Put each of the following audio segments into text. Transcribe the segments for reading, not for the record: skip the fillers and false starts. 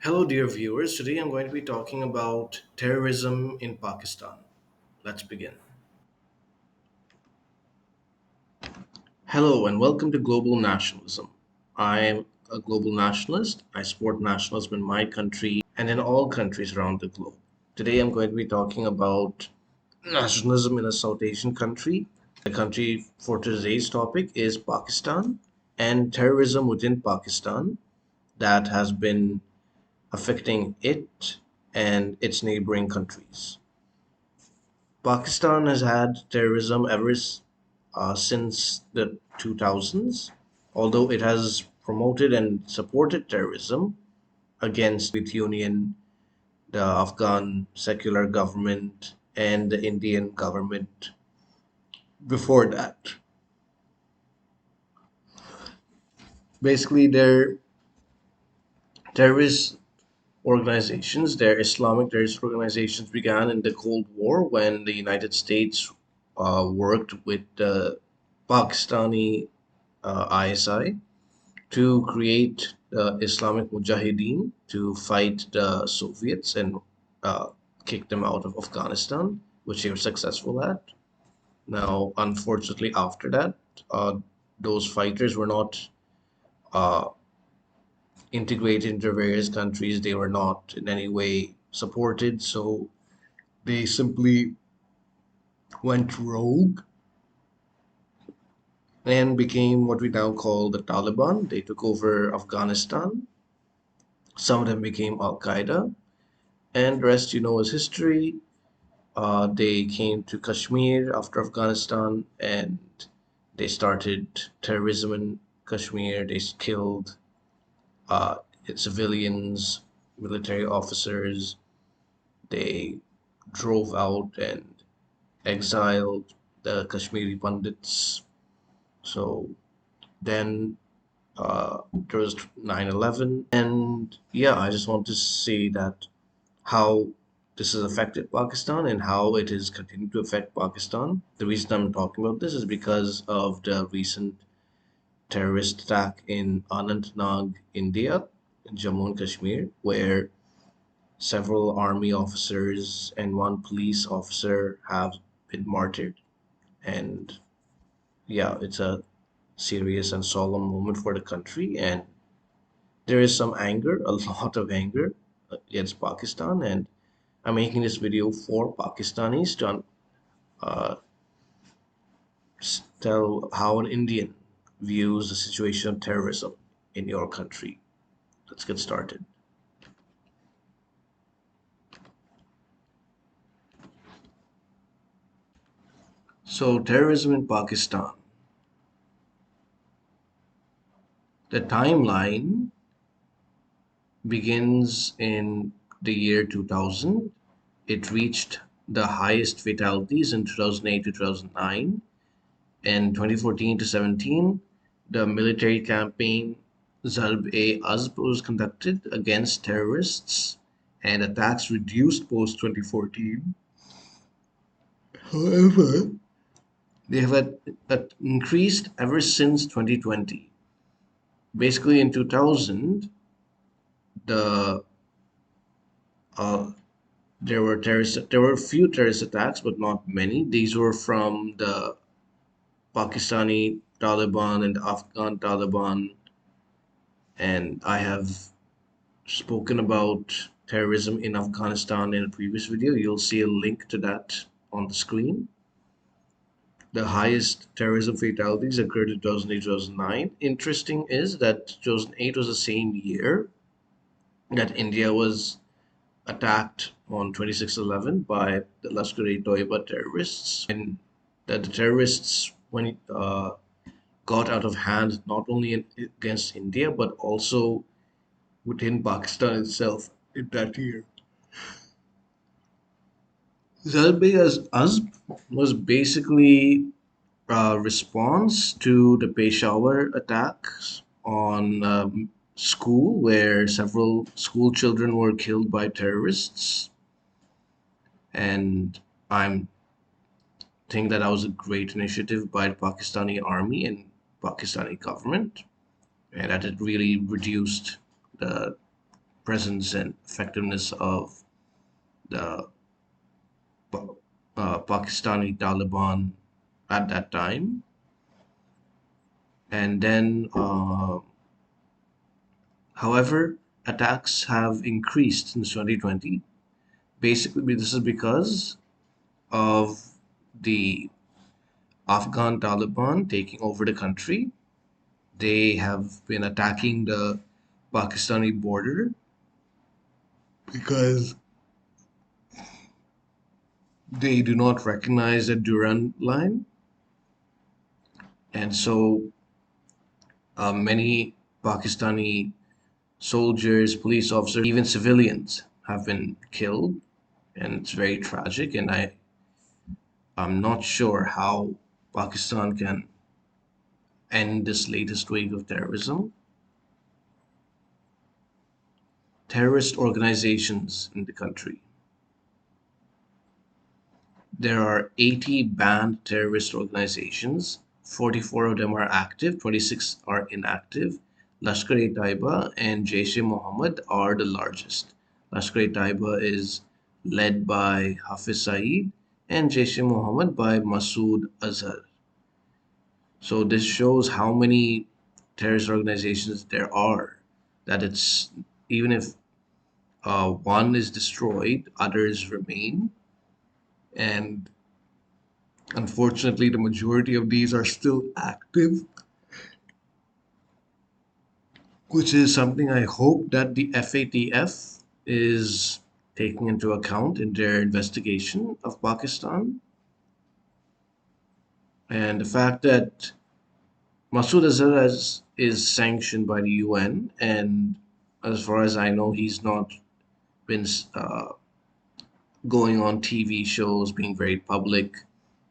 Hello, dear viewers. Today I'm going to be talking about terrorism in Pakistan. Let's begin. Hello, and welcome to Global Nationalism. I'm a global nationalist. I support nationalism in my country and in all countries around the globe. Today I'm going to be talking about nationalism in a South Asian country. The country for today's topic is Pakistan and terrorism within Pakistan that has been affecting it and its neighboring countries. Pakistan has had terrorism since the 2000s, although it has promoted and supported terrorism against Soviet Union, the Afghan secular government, and the Indian government before that. Basically, their terrorist their Islamic terrorist organizations began in the Cold War when the United States worked with the Pakistani ISI to create the Islamic Mujahideen to fight the Soviets and uh, kick them out of Afghanistan, which they were successful at. Now, unfortunately, after that, uh, those fighters were not uh, integrated into various countries. They were not in any way supported, so they simply went rogue and became what we now call the Taliban. They took over Afghanistan. Some of them became Al Qaeda, and the rest you know is history. They came to Kashmir after Afghanistan and they started terrorism in Kashmir. They killed uh, civilians, military officers. They drove out and exiled the Kashmiri Pandits. So then there was 9/11. And yeah, I just want to say that how this has affected Pakistan and how it is continuing to affect Pakistan. The reason I'm talking about this is because of the recent terrorist attack in Anantnag, India, in Jammu and Kashmir, where several army officers and one police officer have been martyred. And yeah, it's a serious and solemn moment for the country. And there is some anger, a lot of anger against Pakistan. And I'm making this video for Pakistanis to uh, tell how an Indian views the situation of terrorism in your country. Let's get started. So, terrorism in Pakistan. The timeline begins in the year 2000. It reached the highest fatalities in 2008 to 2009. In 2014 to 17, the military campaign Zarb-e-Azb was conducted against terrorists and attacks reduced post 2014. However, they have increased ever since 2020. Basically, in 2000, the uh, there were a few terrorist attacks, but not many. These were from the Pakistani Taliban and the Afghan Taliban, and I have spoken about terrorism in Afghanistan in a previous video. You'll see a link to that on the screen. The highest terrorism fatalities occurred in 2008 2009. Interesting is that 2008 was the same year that India was attacked on 26/11 by the Lashkar-e-Toiba terrorists, and that the terrorists, when it got out of hand, not only against India but also within Pakistan itself in that year. Azb was basically a response to the Peshawar attacks on school, where several school children were killed by terrorists. And I think that was a great initiative by the Pakistani army and Pakistani government, and that it really reduced the presence and effectiveness of the Pakistani Taliban at that time. And then, however, attacks have increased since 2020. Basically, this is because of the Afghan Taliban taking over the country. They have been attacking the Pakistani border because they do not recognize the Durand line. And so many Pakistani soldiers, police officers, even civilians have been killed. And it's very tragic. And I'm not sure how Pakistan can end this latest wave of terrorism. Terrorist organizations in the country. There are 80 banned terrorist organizations. 44 of them are active, 26 are inactive. Lashkar-e-Taiba and Jaish-e-Mohammed are the largest. Lashkar-e-Taiba is led by Hafiz Saeed and Jaish-e-Mohammed by Masood Azhar. So this shows how many terrorist organizations there are. That it's even if one is destroyed, others remain. And unfortunately, the majority of these are still active, which is something I hope that the FATF is taking into account in their investigation of Pakistan. And the fact that Masood Azhar is sanctioned by the UN, and as far as I know, he's not been going on TV shows, being very public.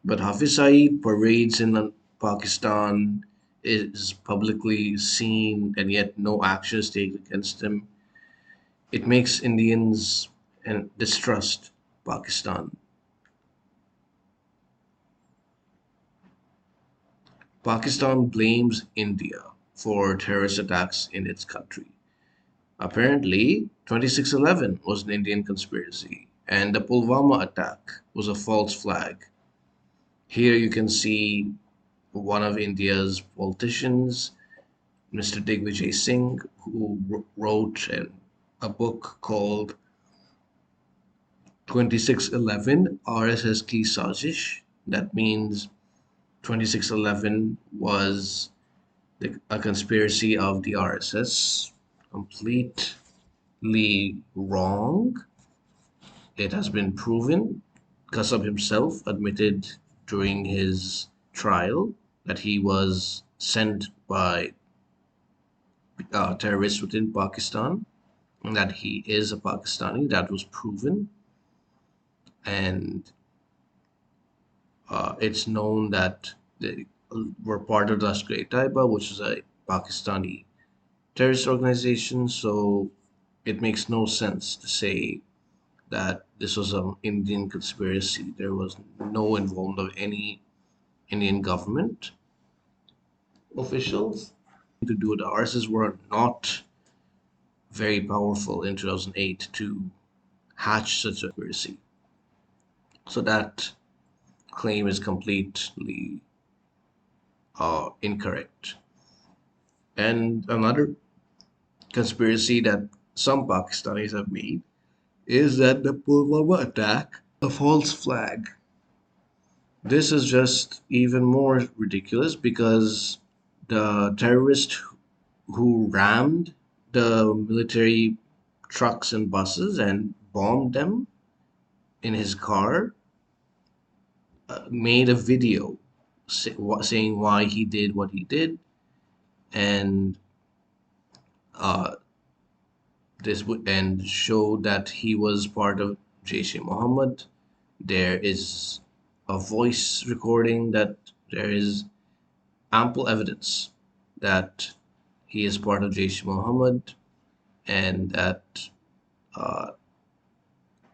But Hafiz Saeed parades in Pakistan, is publicly seen, and yet no action is taken against him. It makes Indians and distrust Pakistan. Pakistan blames India for terrorist attacks in its country. Apparently, 26/11 was an Indian conspiracy, and the Pulwama attack was a false flag. Here you can see one of India's politicians, Mr. Digvijay Singh, who wrote a book called 2611 RSS Ki Sajish. That means 2611 was a conspiracy of the RSS. Completely wrong. It has been proven. Kasab himself admitted during his trial that he was sent by terrorists within Pakistan, and that he is a Pakistani. That was proven. And it's known that they were part of the Lashkar-e-Taiba, which is a Pakistani terrorist organization. So it makes no sense to say that this was an Indian conspiracy. There was no involvement of any Indian government officials to do it. The RSS were not very powerful in 2008 to hatch such a conspiracy. So that claim is completely incorrect. And another conspiracy that some Pakistanis have made is that the Pulwama attack a false flag. This is just even more ridiculous because the terrorist who rammed the military trucks and buses and bombed them in his car made a video saying why he did what he did, and uh, this would and showed that he was part of Jaish-e-Mohammed. There is a voice recording that there is ample evidence that he is part of Jaish-e-Mohammed, and that uh,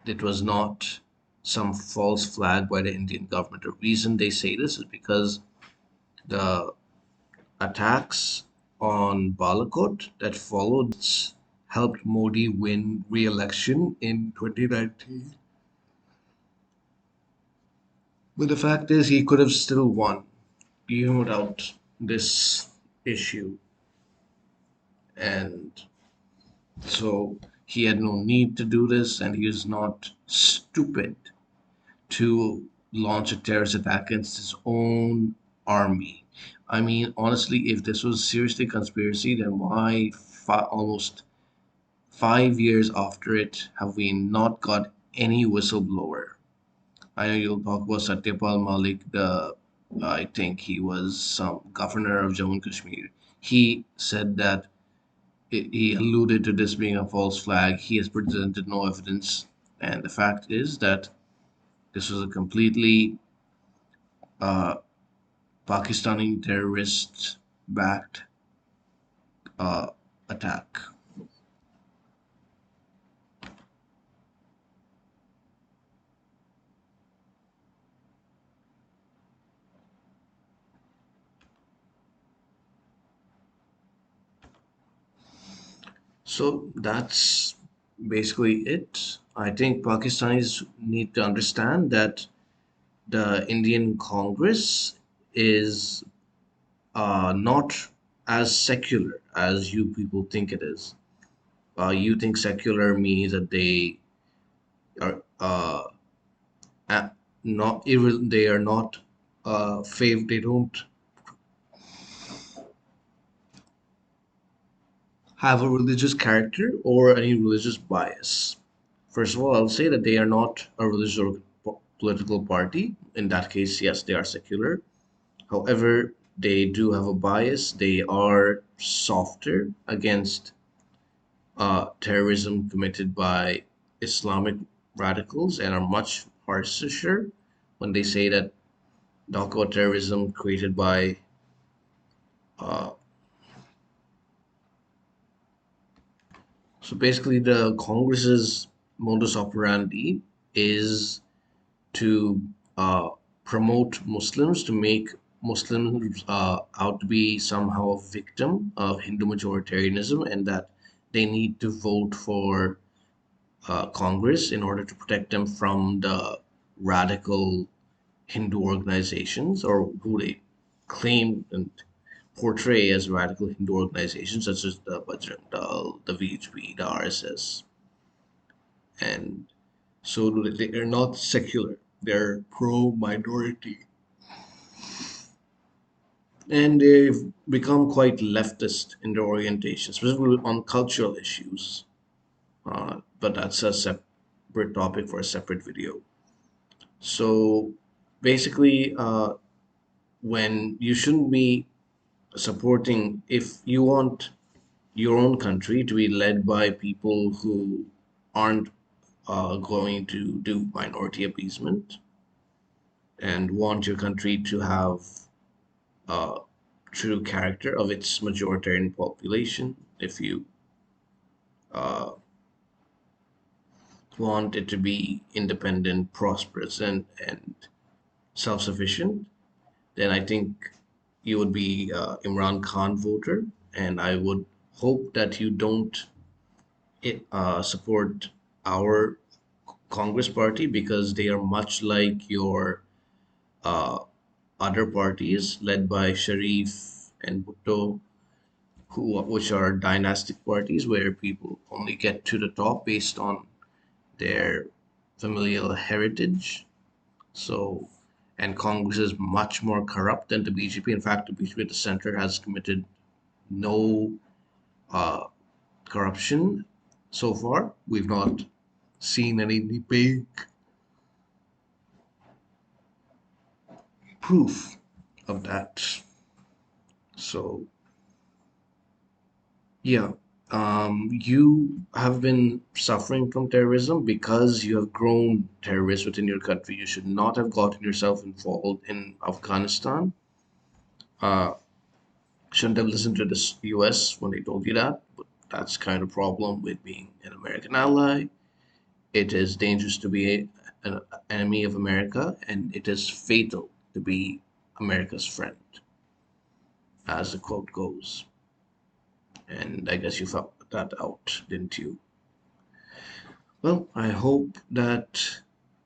it was not some false flag by the Indian government. The reason they say this is because the attacks on Balakot that followed helped Modi win re-election in 2019. But the fact is, he could have still won, even without this issue. And so he had no need to do this, and he is not stupid to launch a terrorist attack against his own army. I mean, honestly, if this was seriously conspiracy, then why almost 5 years after it have we not got any whistleblower? I know you'll talk about Satyapal Malik, I think he was some governor of Jammu and Kashmir. He said that he alluded to this being a false flag. He has presented no evidence, and the fact is that this was a completely uh, Pakistani terrorist backed attack. So that's basically it. I think Pakistanis need to understand that the Indian Congress is not as secular as you people think it is. You think secular means that they are not even they are not they don't have a religious character or any religious bias. First of all, I'll say that they are not a religious or political party. In that case, yes, they are secular. However, they do have a bias. They are softer against terrorism committed by Islamic radicals and are much harsher when they say that talk about terrorism created by uh, so basically the Congress's modus operandi is to promote Muslims, to make Muslims out to be somehow a victim of Hindu majoritarianism, and that they need to vote for Congress in order to protect them from the radical Hindu organizations, or who they claim and portray as radical Hindu organizations, such as the Bajrang Dal, the VHP, the RSS, and so they are not secular. They're pro-minority, and they've become quite leftist in their orientation, specifically on cultural issues. But that's a separate topic for a separate video. So basically, when you shouldn't be supporting, if you want your own country to be led by people who aren't going to do minority appeasement and want your country to have uh, true character of its majoritarian population, if you uh, want it to be independent, prosperous, and self sufficient, then I think you would be Imran Khan voter, and I would hope that you don't support our Congress party because they are much like your uh, other parties led by Sharif and Bhutto, which are dynastic parties where people only get to the top based on their familial heritage. So, and Congress is much more corrupt than the BJP. In fact, the BJP at the center has committed no uh, corruption so far. We've not seen any big proof of that. So, yeah, you have been suffering from terrorism because you have grown terrorists within your country. You should not have gotten yourself involved in Afghanistan. Uh, shouldn't have listened to the US when they told you that, but that's kind of problem with being an American ally. It is dangerous to be an enemy of America, and it is fatal to be America's friend, as the quote goes. And I guess you found that out, didn't you? Well, I hope that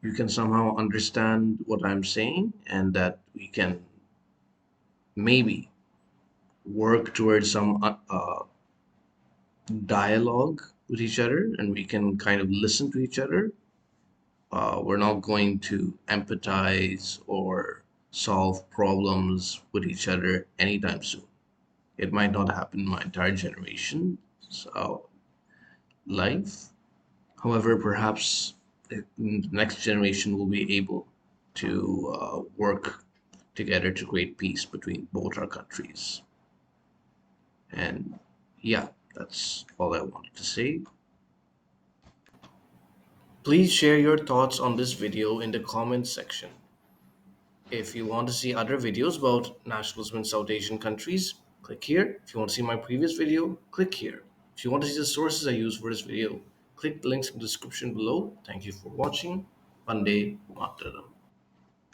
you can somehow understand what I'm saying and that we can maybe work towards some dialogue with each other and we can kind of listen to each other. We're not going to empathize or solve problems with each other anytime soon. It might not happen in my entire generation's life. However, perhaps the next generation will be able to work together to create peace between both our countries. And yeah, that's all I wanted to say. Please share your thoughts on this video in the comments section. If you want to see other videos about nationalism in South Asian countries, click here. If you want to see my previous video, click here. If you want to see the sources I use for this video, click the links in the description below. Thank you for watching. Vande Mataram.